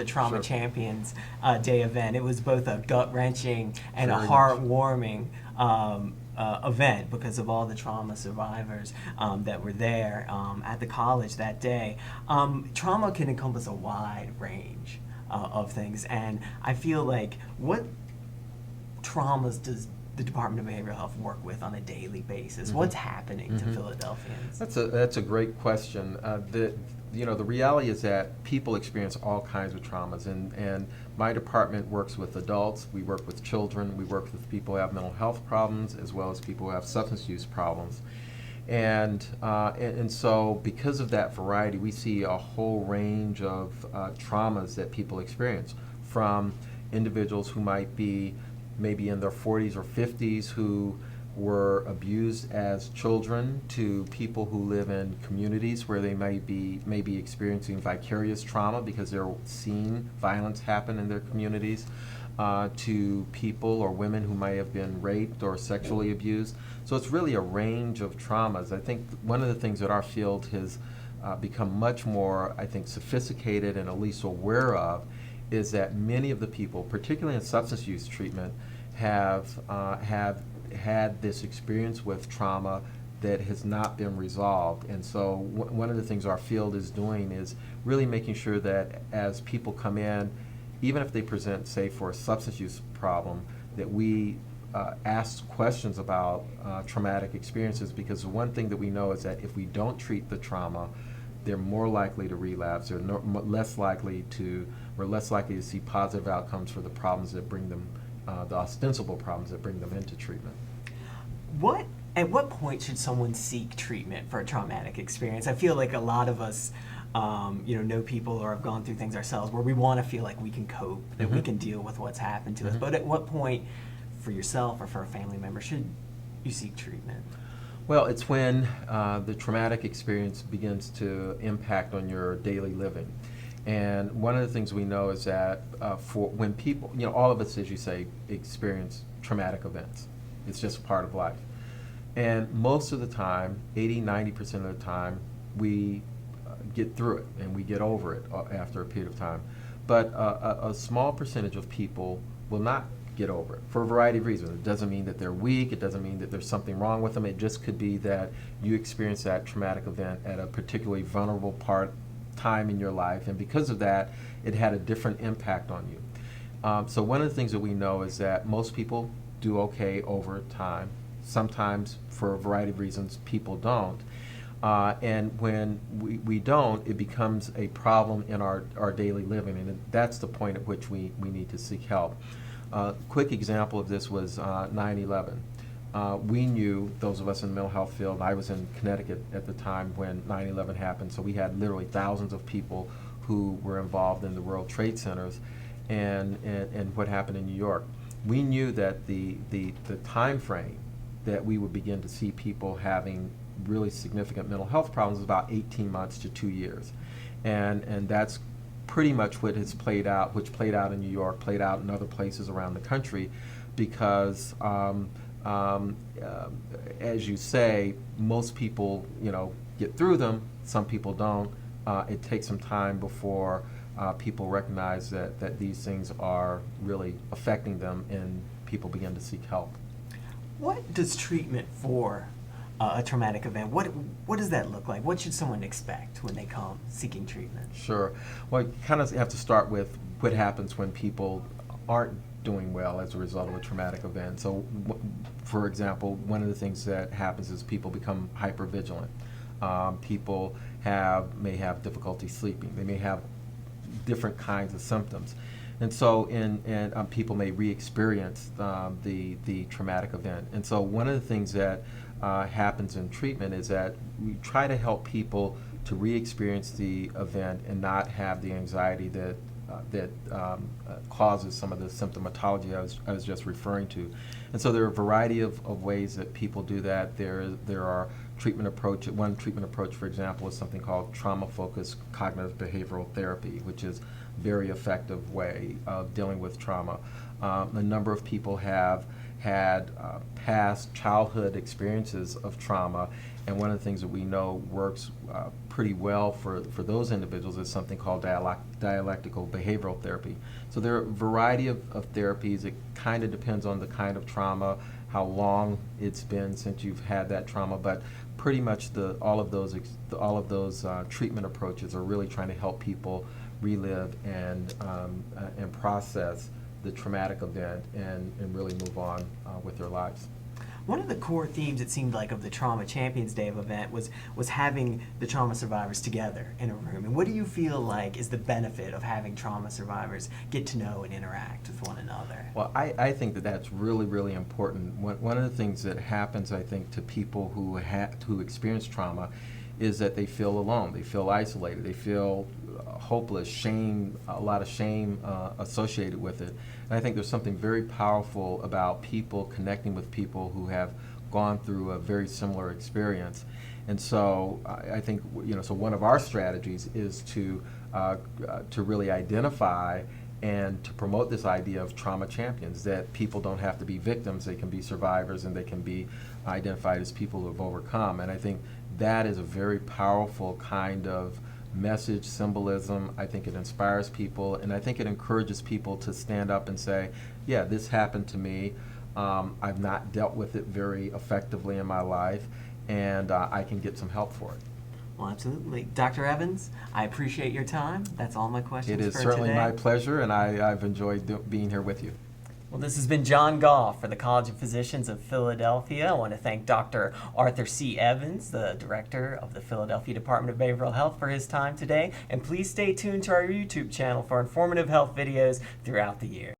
the Trauma Sure. Champions Day event. It was both a gut-wrenching and a Very much. heartwarming event because of all the trauma survivors that were there at the college that day. Trauma can encompass a wide range of things, and I feel like what traumas does the Department of Behavioral Health work with on a daily basis? What's happening to Philadelphians? That's a great question. The reality is that people experience all kinds of traumas, and my department works with adults, we work with children, we work with people who have mental health problems as well as people who have substance use problems. And so because of that variety, we see a whole range of traumas that people experience, from individuals who might be maybe in their 40s or 50s who were abused as children, to people who live in communities where they may be experiencing vicarious trauma because they're seeing violence happen in their communities, to people or women who might have been raped or sexually abused. So it's really a range of traumas. I think one of the things that our field has become much more, I think, sophisticated and at least aware of is that many of the people, particularly in substance use treatment, have had this experience with trauma that has not been resolved. And so one of the things our field is doing is really making sure that as people come in, even if they present, say, for a substance use problem, that we ask questions about traumatic experiences, because the one thing that we know is that if we don't treat the trauma, they're more likely to relapse. We're less likely to see positive outcomes for the problems that bring them, the ostensible problems that bring them into treatment. At what point should someone seek treatment for a traumatic experience? I feel like a lot of us, know people or have gone through things ourselves where we want to feel like we can cope, that we can deal with what's happened to us. But at what point, for yourself or for a family member, should you seek treatment? Well, it's when the traumatic experience begins to impact on your daily living. And one of the things we know is that for when people, all of us, as you say, experience traumatic events. It's just part of life. And most of the time, 80-90% of the time, we get through it and we get over it after a period of time. But a small percentage of people will not get over it for a variety of reasons. It doesn't mean that they're weak. It doesn't mean that there's something wrong with them. It just could be that you experienced that traumatic event at a particularly vulnerable time in your life, and because of that, it had a different impact on you. So one of the things that we know is that most people do okay over time. Sometimes, for a variety of reasons, people don't. And when we don't, it becomes a problem in our daily living, and that's the point at which we need to seek help. Quick example of this was 9/11. We knew, those of us in the mental health field, I was in Connecticut at the time when 9/11 happened, so we had literally thousands of people who were involved in the World Trade Centers and what happened in New York. We knew that the time frame that we would begin to see people having really significant mental health problems was about 18 months to 2 years. And that's pretty much what has played out, which played out in New York, played out in other places around the country, because as you say, most people, get through them. Some people don't. It takes some time before people recognize that these things are really affecting them, and people begin to seek help. What does treatment for a traumatic event, what does that look like? What should someone expect when they come seeking treatment? Sure. Well, you kind of have to start with what happens when people aren't doing well as a result of a traumatic event. So, for example, one of the things that happens is people become hypervigilant. People may have difficulty sleeping. They may have different kinds of symptoms. And so, people may re-experience the traumatic event. And so, one of the things that happens in treatment is that we try to help people to re-experience the event and not have the anxiety that causes some of the symptomatology I was just referring to. And so there are a variety of ways that people do that. There are treatment approach. One treatment approach, for example, is something called trauma-focused cognitive behavioral therapy, which is a very effective way of dealing with trauma. A number of people have had past childhood experiences of trauma. And one of the things that we know works pretty well for those individuals is something called dialectical behavioral therapy. So there are a variety of therapies. It kind of depends on the kind of trauma, how long it's been since you've had that trauma, but pretty much all of those treatment approaches are really trying to help people relive and process the traumatic event and really move on with their lives. One of the core themes, it seemed like, of the Trauma Champions Day event was having the trauma survivors together in a room. And what do you feel like is the benefit of having trauma survivors get to know and interact with one another? Well, I think that that's really, really important. One of the things that happens, I think, to people who experience trauma is that they feel alone, they feel isolated, they feel hopeless, shame, a lot of shame associated with it. And I think there's something very powerful about people connecting with people who have gone through a very similar experience. And so I think, so one of our strategies is to really identify and to promote this idea of trauma champions, that people don't have to be victims, they can be survivors and they can be identified as people who have overcome. And I think that is a very powerful kind of message, symbolism. I think it inspires people, and I think it encourages people to stand up and say, yeah, this happened to me. I've not dealt with it very effectively in my life, and I can get some help for it. Well, absolutely. Dr. Evans, I appreciate your time. That's all my questions for today. It is certainly my pleasure, and I've enjoyed being here with you. Well, this has been John Goff for the College of Physicians of Philadelphia. I want to thank Dr. Arthur C. Evans, the director of the Philadelphia Department of Behavioral Health, for his time today. And please stay tuned to our YouTube channel for informative health videos throughout the year.